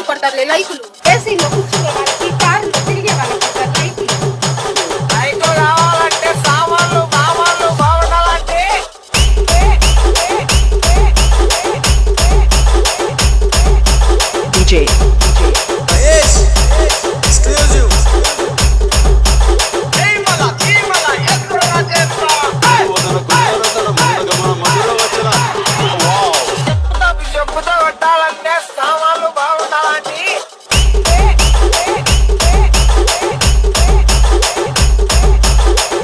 ఎందుకు కొడతారులే లైకులు? ఏసీలో కూర్చునే వాళ్ళకి, కారులో తిరిగే వాళ్ళకి కొడతారు లైకులు. లైకులు కావాలంటే సామాన్లు మామాన్లు బాగుండాలంటే DJ Exclusive. చెప్పుతో కొట్టాలంటే సామాన్లు బాగుండాలంటే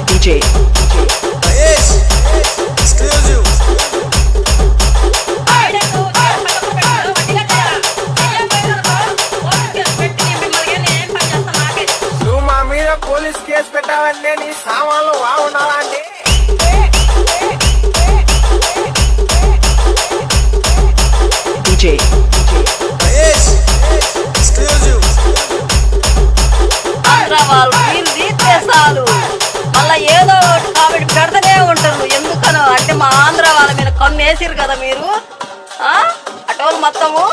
DJ Exclusive. నువ్వు మా మీద పోలీస్ కేసు పెట్టాలంటే నీ సామాన్లు బాగుండాలంటే DJ Exclusive. వాళ్ళు వీళ్ళు తీర్చేసాలు మళ్ళీ ఏదో ఒకటి కామెడీ పెడతానే ఉంటారు. ఎందుకనో అంటే మా ఆంధ్ర వాళ్ళ మీద కన్ను వేసిరు కదా మీరు, అటోలు మొత్తము.